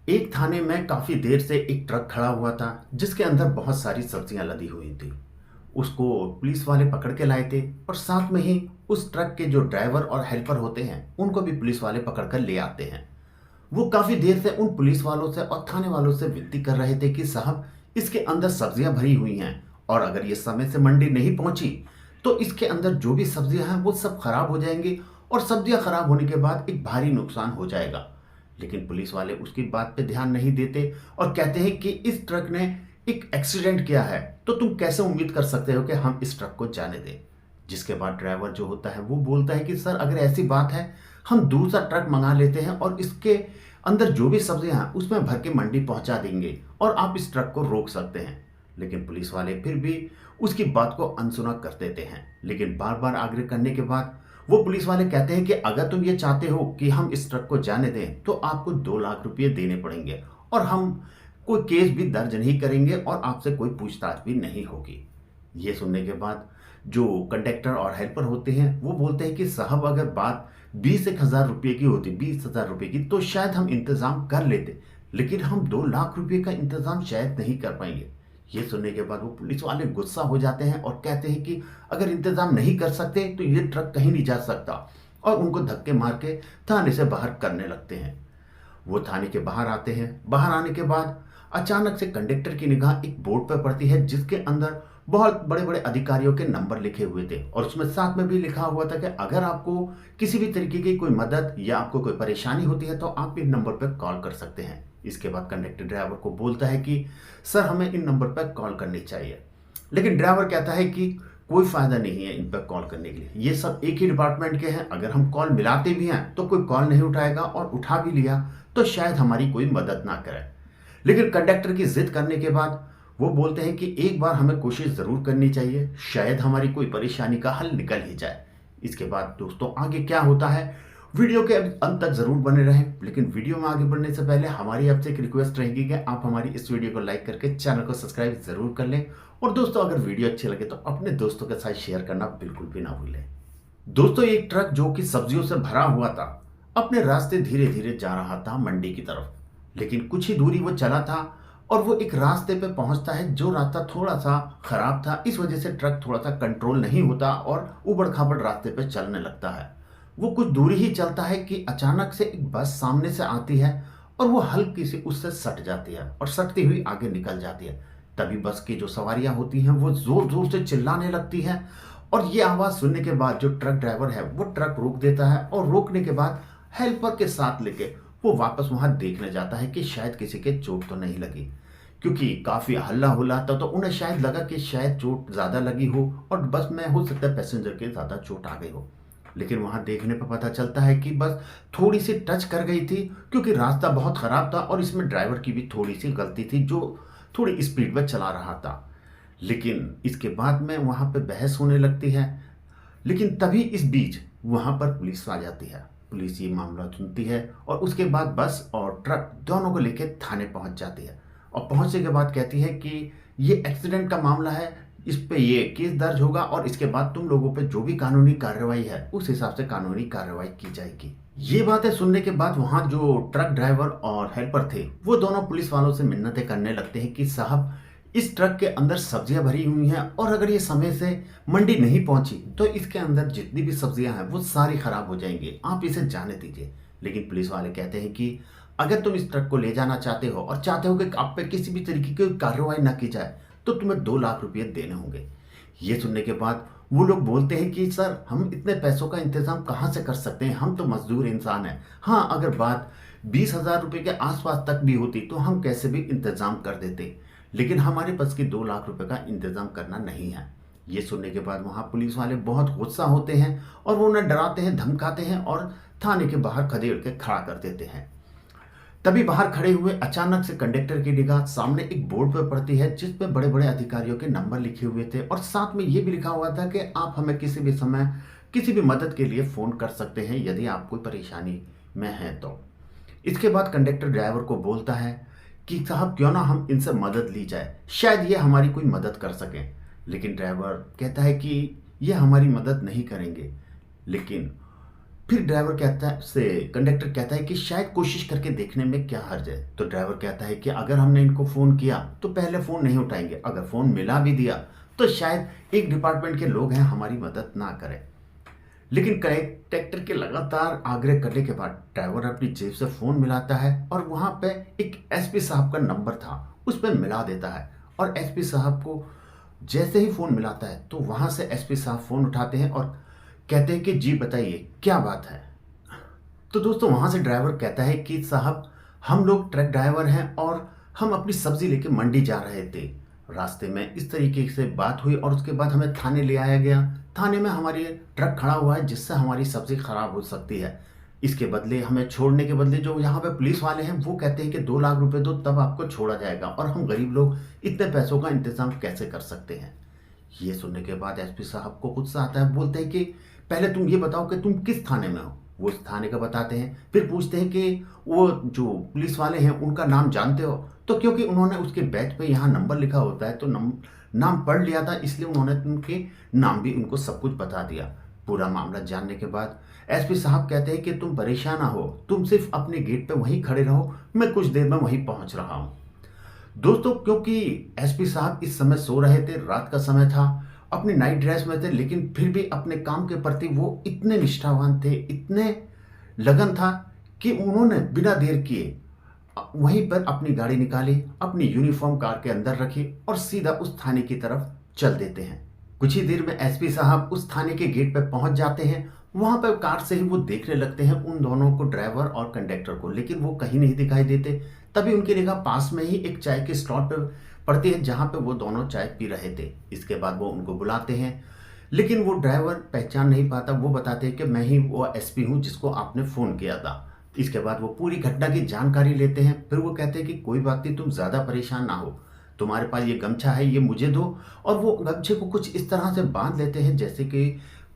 एक थाने में काफी देर से एक ट्रक खड़ा हुआ था जिसके अंदर बहुत सारी सब्जियां लदी हुई थी। उसको पुलिस वाले पकड़ के लाए थे और साथ में ही उस ट्रक के जो ड्राइवर और हेल्पर होते हैं उनको भी पुलिस वाले पकड़ कर ले आते हैं। वो काफी देर से उन पुलिस वालों से और थाने वालों से विनती कर रहे थे कि साहब, इसके अंदर सब्जियां भरी हुई हैं और अगर ये समय से मंडी नहीं पहुंची तो इसके अंदर जो भी सब्जियां हैं वो सब खराब हो जाएंगी और सब्जियां खराब होने के बाद एक भारी नुकसान हो जाएगा। लेकिन पुलिस वाले उसकी बात पे ध्यान नहीं देते और कहते हैं कि इस ट्रक ने एक एक्सीडेंट किया है, तो तुम कैसे उम्मीद कर सकते हो कि हम इस ट्रक को जाने दें। जिसके बाद ड्राइवर जो होता है वो बोलता है कि सर, अगर ऐसी बात है हम दूसरा ट्रक मंगा लेते हैं और इसके अंदर जो भी सब्जियां हैं उसमें भर के मंडी पहुंचा देंगे और आप इस ट्रक को रोक सकते हैं। लेकिन पुलिस वाले फिर भी उसकी बात को अनसुना कर देते हैं। लेकिन बार बार आग्रह करने के बाद वो पुलिस वाले कहते हैं कि अगर तुम ये चाहते हो कि हम इस ट्रक को जाने दें तो आपको 2 लाख रुपये देने पड़ेंगे और हम कोई केस भी दर्ज नहीं करेंगे और आपसे कोई पूछताछ भी नहीं होगी। ये सुनने के बाद जो कंडक्टर और हेल्पर होते हैं वो बोलते हैं कि साहब, अगर बात 20,000 रुपये की होती, 20,000 रुपये की, तो शायद हम इंतज़ाम कर लेते, लेकिन हम 2 लाख रुपये का इंतज़ाम शायद नहीं कर पाएंगे। ये सुनने के बाद वो पुलिस वाले गुस्सा हो जाते हैं और कहते हैं कि अगर इंतज़ाम नहीं कर सकते तो ये ट्रक कहीं नहीं जा सकता और उनको धक्के मार के थाने से बाहर करने लगते हैं। वो थाने के बाहर आते हैं। बाहर आने के बाद अचानक से कंडक्टर की निगाह एक बोर्ड पर पड़ती है जिसके अंदर बहुत बड़े बड़े अधिकारियों के नंबर लिखे हुए थे और उसमें साथ में भी लिखा हुआ था कि अगर आपको किसी भी तरीके की कोई मदद या आपको कोई परेशानी होती है तो आप इन नंबर पर कॉल कर सकते हैं। इसके बाद कंडक्टर ड्राइवर को बोलता है कि सर, हमें इन नंबर पर कॉल करनी चाहिए। लेकिन ड्राइवर कहता है कि कोई फायदा नहीं है इन पर कॉल करने के लिए, ये सब एक ही डिपार्टमेंट के हैं, अगर हम कॉल मिलाते भी हैं तो कोई कॉल नहीं उठाएगा और उठा भी लिया तो शायद हमारी कोई मदद ना करे। लेकिन कंडक्टर की जिद करने के बाद वो बोलते हैं कि एक बार हमें कोशिश ज़रूर करनी चाहिए, शायद हमारी कोई परेशानी का हल निकल ही जाए। इसके बाद दोस्तों आगे क्या होता है, वीडियो के अंत तक ज़रूर बने रहें। लेकिन वीडियो में आगे बढ़ने से पहले हमारी आपसे एक रिक्वेस्ट रहेगी कि आप हमारी इस वीडियो को लाइक करके चैनल को सब्सक्राइब ज़रूर कर लें और दोस्तों अगर वीडियो अच्छी लगे तो अपने दोस्तों के साथ शेयर करना बिल्कुल भी ना भूलें। दोस्तों, एक ट्रक जो कि सब्जियों से भरा हुआ था अपने रास्ते धीरे धीरे जा रहा था मंडी की तरफ। लेकिन कुछ ही दूरी वो चला था और वो एक रास्ते पे पहुंचता है जो रास्ता थोड़ा सा खराब था। इस वजह से ट्रक थोड़ा सा कंट्रोल नहीं होता और उबड़ खाबड़ रास्ते पे चलने लगता है। वो कुछ दूरी ही चलता है कि अचानक से एक बस सामने से आती है और वो हल्की सी उससे सट जाती है और सटती हुई आगे निकल जाती है। तभी बस की जो सवारियां होती हैं वो जोर जोर से चिल्लाने लगती हैं और ये आवाज़ सुनने के बाद जो ट्रक ड्राइवर है वो ट्रक रोक देता है और रोकने के बाद हेल्पर के साथ लेके वो वापस वहां देखने जाता है कि शायद किसी के चोट तो नहीं लगी, क्योंकि काफी हल्ला हुल्ला था तो उन्हें शायद लगा कि शायद चोट ज्यादा लगी हो और बस में हो सकता है पैसेंजर के ज्यादा चोट आ गई हो। लेकिन वहां देखने पर पता चलता है कि बस थोड़ी सी टच कर गई थी, क्योंकि रास्ता बहुत खराब था और इसमें ड्राइवर की भी थोड़ी सी गलती थी जो थोड़ी स्पीड में चला रहा था। लेकिन इसके बाद में वहां पे बहस होने लगती है। लेकिन तभी इस बीच वहां पर पुलिस आ जाती है। पुलिस ये मामला सुनती है और उसके बाद बस और ट्रक दोनों को लेकर थाने पहुंच जाती है और पहुंचने के बाद कहती है कि ये एक्सीडेंट का मामला है, इस पे ये केस दर्ज होगा और इसके बाद तुम लोगों पे जो भी कानूनी कार्रवाई है उस हिसाब से कानूनी कार्रवाई की जाएगी। ये बातें सुनने के बाद वहां जो ट्रक ड्राइवर और हेल्पर थे वो दोनों पुलिस वालों से मिन्नतें करने लगते हैं कि साहब, इस ट्रक के अंदर सब्जियां भरी हुई हैं और अगर ये समय से मंडी नहीं पहुंची तो इसके अंदर जितनी भी सब्जियां हैं वो सारी खराब हो जाएंगी, आप इसे जाने दीजिए। लेकिन पुलिस वाले कहते हैं कि अगर तुम इस ट्रक को ले जाना चाहते हो और चाहते हो कि आप पे किसी भी तरीके की कार्रवाई ना की जाए तो तुम्हें 2 लाख रुपये देने होंगे। ये सुनने के बाद वो लोग बोलते हैं कि सर, हम इतने पैसों का इंतजाम कहाँ से कर सकते हैं, हम तो मजदूर इंसान हैं। हाँ, अगर बात 20,000 रुपये के आसपास तक भी होती तो हम कैसे भी इंतजाम कर देते, लेकिन हमारे पास की 2 लाख रुपए का इंतजाम करना नहीं है। ये सुनने के बाद वहां पुलिस वाले बहुत गुस्सा होते हैं और वो उन्हें डराते हैं, धमकाते हैं और थाने के बाहर खदेड़ के खड़ा कर देते हैं। तभी बाहर खड़े हुए अचानक से कंडक्टर की निगाह सामने एक बोर्ड पर पड़ती है जिस पे बड़े बड़े अधिकारियों के नंबर लिखे हुए थे और साथ में ये भी लिखा हुआ था कि आप हमें किसी भी समय किसी भी मदद के लिए फोन कर सकते हैं यदि आप कोई परेशानी में हैं तो। इसके बाद कंडक्टर ड्राइवर को बोलता है कि साहब, क्यों ना हम इनसे मदद ली जाए, शायद ये हमारी कोई मदद कर सकें। लेकिन ड्राइवर कहता है कि ये हमारी मदद नहीं करेंगे। लेकिन फिर ड्राइवर कहता है से कंडक्टर कहता है कि शायद कोशिश करके देखने में क्या हर्ज है। तो ड्राइवर कहता है कि अगर हमने इनको फ़ोन किया तो पहले फ़ोन नहीं उठाएंगे, अगर फ़ोन मिला भी दिया तो शायद एक डिपार्टमेंट के लोग हैं, हमारी मदद ना करें। लेकिन कंडक्टर के लगातार आग्रह करने के बाद ड्राइवर अपनी जेब से फ़ोन मिलाता है और वहाँ पे एक एसपी साहब का नंबर था, उस पर मिला देता है। और एसपी साहब को जैसे ही फ़ोन मिलाता है तो वहाँ से एसपी साहब फ़ोन उठाते हैं और कहते हैं कि जी बताइए क्या बात है। तो दोस्तों वहाँ से ड्राइवर कहता है कि साहब हम लोग ट्रक ड्राइवर हैं और हम अपनी सब्जी लेके मंडी जा रहे थे। रास्ते में इस तरीके से बात हुई और उसके बाद हमें थाने ले आया गया। थाने में हमारी ट्रक खड़ा हुआ है जिससे हमारी सब्जी खराब हो सकती है। इसके बदले हमें छोड़ने के बदले जो यहाँ पे पुलिस वाले हैं वो कहते हैं कि 2 लाख रुपए दो तब आपको छोड़ा जाएगा, और हम गरीब लोग इतने पैसों का इंतजाम कैसे कर सकते हैं। ये सुनने के बाद एसपी साहब को गुस्सा आता है, बोलते हैं कि पहले तुम ये बताओ कि तुम किस थाने में हो। वो उस थाने का बताते हैं, फिर पूछते हैं कि वो जो पुलिस वाले हैं उनका नाम जानते हो। तो क्योंकि उन्होंने उसके बैच पे यहाँ नंबर लिखा होता है तो नाम पढ़ लिया था, इसलिए उन्होंने उनके नाम भी उनको सब कुछ बता दिया। पूरा मामला जानने के बाद एसपी साहब कहते हैं कि तुम परेशान ना हो, तुम सिर्फ अपने गेट पे वहीं खड़े रहो, मैं कुछ देर में वहीं पहुंच रहा हूँ। दोस्तों क्योंकि एसपी साहब इस समय सो रहे थे, रात का समय था, अपनी नाइट ड्रेस में थे, लेकिन फिर भी अपने काम के प्रति वो इतने निष्ठावान थे, इतने लगन था कि उन्होंने बिना देर किए वहीं पर अपनी गाड़ी निकाली, अपनी यूनिफॉर्म कार के अंदर रखी और सीधा उस थाने की तरफ चल देते हैं। कुछ ही देर में एसपी साहब उस थाने के गेट पर पहुंच जाते हैं। वहां पर कार से ही वो देखने लगते हैं उन दोनों को, ड्राइवर और कंडक्टर को, लेकिन वो कहीं नहीं दिखाई देते। तभी उनकी निगाह पास में ही एक चाय के स्टॉल पर पड़ती है जहां पे वो दोनों चाय पी रहे थे। इसके बाद वो उनको बुलाते हैं, लेकिन वो ड्राइवर पहचान नहीं पाता। वो बताते हैं कि मैं ही वो एसपी हूँ जिसको आपने फ़ोन किया था। इसके बाद वो पूरी घटना की जानकारी लेते हैं। फिर वो कहते हैं कि कोई बात नहीं, तुम ज़्यादा परेशान ना हो, तुम्हारे पास ये गमछा है, ये मुझे दो। और वो गमछे को कुछ इस तरह से बांध लेते हैं जैसे कि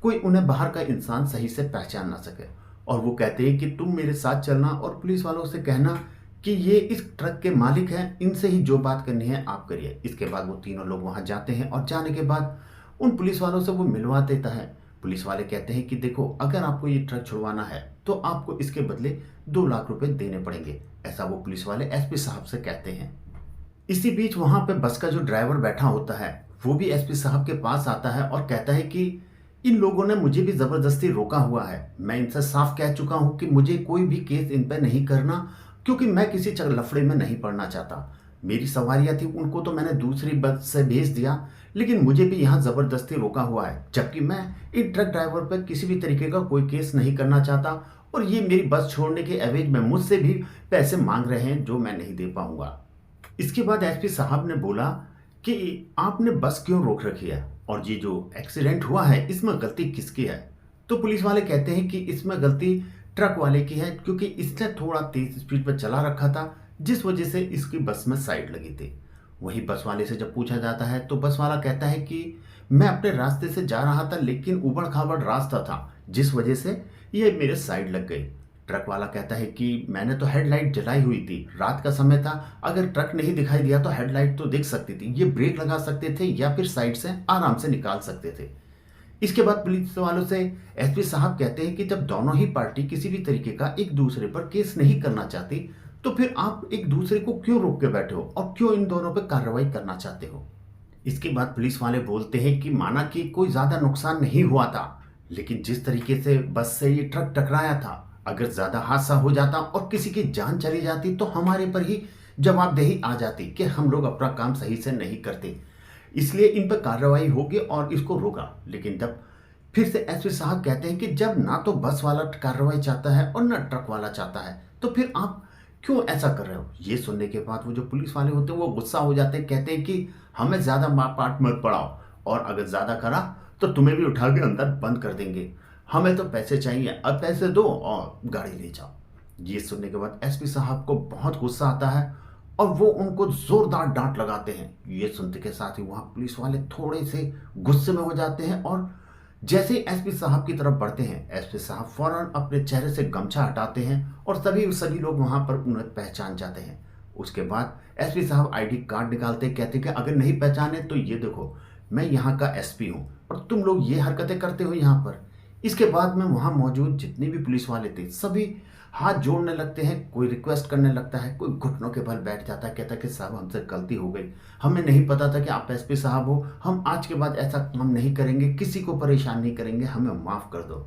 कोई उन्हें बाहर का इंसान सही से पहचान ना सके। और वो कहते हैं कि तुम मेरे साथ चलना और पुलिस वालों से कहना कि ये इस ट्रक के मालिक हैं, इनसे ही जो बात करनी है आप करिए। इसके बाद वो तीनों लोग वहाँ जाते हैं और जाने के बाद उन पुलिस वालों से वो मिलवा देता है। पुलिस वाले कहते हैं कि देखो अगर आपको ये ट्रक छुड़वाना है तो आपको इसके बदले 2 लाख रुपए देने पड़ेंगे, ऐसा वो पुलिस वाले एसपी साहब से कहते हैं। इसी बीच वहां पे बस का जो ड्राइवर बैठा होता है वो भी एसपी साहब के पास आता है और कहता है कि इन लोगों ने मुझे भी जबरदस्ती रोका हुआ है, मैं इनसे साफ कह चुका हूं कि मुझे कोई भी केस इन पे नहीं करना, क्योंकि मैं किसी लफड़े में नहीं पड़ना चाहता। मेरी सवारियां थी, उनको तो मैंने दूसरी बस से भेज दिया, लेकिन मुझे भी यहाँ जबरदस्ती रोका हुआ है, जबकि मैं इन ट्रक ड्राइवर पर किसी भी तरीके का कोई केस नहीं करना चाहता। और ये मेरी बस छोड़ने के एवज में मुझसे भी पैसे मांग रहे हैं जो मैं नहीं दे पाऊंगा। इसके बाद एसपी साहब ने बोला कि आपने बस क्यों रोक रखी है और ये जो एक्सीडेंट हुआ है इसमें गलती किसकी है। तो पुलिस वाले कहते हैं कि इसमें गलती ट्रक वाले की है, क्योंकि इसने थोड़ा तेज स्पीड पर चला रखा था जिस वजह से इसकी बस में साइड लगी थी। वही बस वाले से जब पूछा जाता है तो बस वाला कहता है कि मैं अपने रास्ते से जा रहा था, लेकिन उबड़ खाबड़ रास्ता था जिस वजह से ये मेरे साइड लग गई। ट्रक वाला कहता है कि मैंने तो हेडलाइट जलाई हुई थी, रात का समय था, अगर ट्रक नहीं दिखाई दिया तो हेडलाइट तो दिख सकती थी, ये ब्रेक लगा सकते थे या फिर साइड से आराम से निकाल सकते थे। इसके बाद पुलिस वालों से एसपी साहब कहते हैं कि जब दोनों ही पार्टी किसी भी तरीके का एक दूसरे पर केस नहीं करना चाहती तो फिर आप एक दूसरे को क्यों रोक के बैठे हो और क्यों इन दोनों पर कार्रवाई करना चाहते हो। इसके बाद पुलिस वाले बोलते हैं कि माना कि कोई ज्यादा नुकसान नहीं हुआ था, लेकिन जिस तरीके से बस से ये ट्रक टकराया था, अगर ज्यादा हादसा हो जाता और किसी की जान चली जाती तो हमारे पर ही जवाबदेही आ जाती कि हम लोग अपना काम सही से नहीं करते, इसलिए इन पर कार्रवाई होगी और इसको रोका। लेकिन जब फिर से एसपी साहब कहते हैं कि जब ना तो बस वाला कार्रवाई चाहता है और ना ट्रक वाला चाहता है तो फिर आप क्यों ऐसा कर रहे हो। ये सुनने के बाद वो जो पुलिस वाले होते हैं वो गुस्सा हो जाते हैं, कहते हैं कि हमें ज्यादा मार पाट मत पड़ाओ, और अगर ज्यादा करा तो तुम्हें भी उठा के अंदर बंद कर देंगे, हमें तो पैसे चाहिए, अब पैसे दो और गाड़ी ले जाओ। ये सुनने के बाद एसपी साहब को बहुत गुस्सा आता है और वो उनको जोरदार डांट लगाते हैं। ये सुनते के साथ ही वहां पुलिस वाले थोड़े से गुस्से में हो जाते हैं और जैसे ही एसपी साहब की तरफ बढ़ते हैं एसपी साहब फौरन अपने चेहरे से गमछा हटाते हैं और सभी लोग वहां पर उन्हें पहचान जाते हैं। उसके बाद एसपी साहब आईडी कार्ड निकालते, कहते कि अगर नहीं पहचाने तो ये देखो मैं यहाँ का एसपी हूँ और तुम लोग ये हरकतें करते हो यहाँ पर। इसके बाद में वहाँ मौजूद जितने भी पुलिस वाले थे सभी हाथ जोड़ने लगते हैं, कोई रिक्वेस्ट करने लगता है, कोई घुटनों के बल बैठ जाता है, कहता है कि साहब हमसे गलती हो गई, हमें नहीं पता था कि आप एसपी साहब हो, हम आज के बाद ऐसा काम नहीं करेंगे, किसी को परेशान नहीं करेंगे, हमें माफ़ कर दो।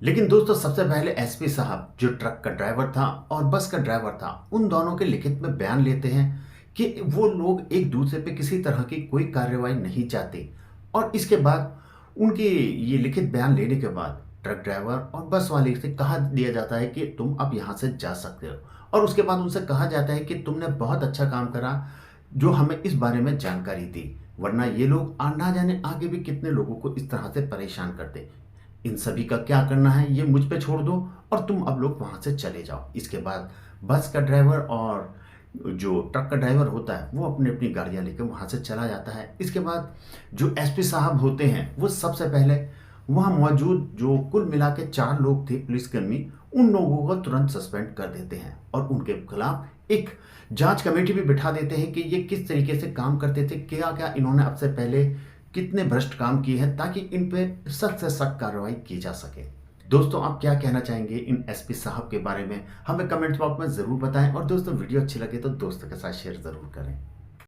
लेकिन दोस्तों सबसे पहले एसपी साहब जो ट्रक का ड्राइवर था और बस का ड्राइवर था, उन दोनों के लिखित में बयान लेते हैं कि वो लोग एक दूसरे पे किसी तरह की कोई कार्रवाई नहीं चाहते। और इसके बाद उनके ये लिखित बयान लेने के बाद ट्रक ड्राइवर और बस वाले से कहा दिया जाता है कि तुम अब यहाँ से जा सकते हो। और उसके बाद उनसे कहा जाता है कि तुमने बहुत अच्छा काम करा जो हमें इस बारे में जानकारी दी, वरना ये लोग ना जाने आगे भी कितने लोगों को इस तरह से परेशान करते। इन सभी का क्या करना है ये मुझ पे छोड़ दो और तुम अब लोग वहाँ से चले जाओ। इसके बाद बस का ड्राइवर और जो ट्रक का ड्राइवर होता है वो अपनी अपनी गाड़ियाँ लेकर वहाँ से चला जाता है। इसके बाद जो एसपी साहब होते हैं वो सबसे पहले वहाँ मौजूद जो कुल मिला के 4 लोग थे पुलिसकर्मी, उन लोगों को तुरंत सस्पेंड कर देते हैं और उनके खिलाफ एक जांच कमेटी भी बिठा देते हैं कि ये किस तरीके से काम करते थे, क्या क्या इन्होंने अब से पहले कितने भ्रष्ट काम किए हैं, ताकि इन पे सख्त से सख्त कार्रवाई की जा सके। दोस्तों आप क्या कहना चाहेंगे इन एसपी साहब के बारे में, हमें कमेंट बॉक्स में ज़रूर बताएं। और दोस्तों वीडियो अच्छी लगे तो दोस्तों के साथ शेयर ज़रूर करें।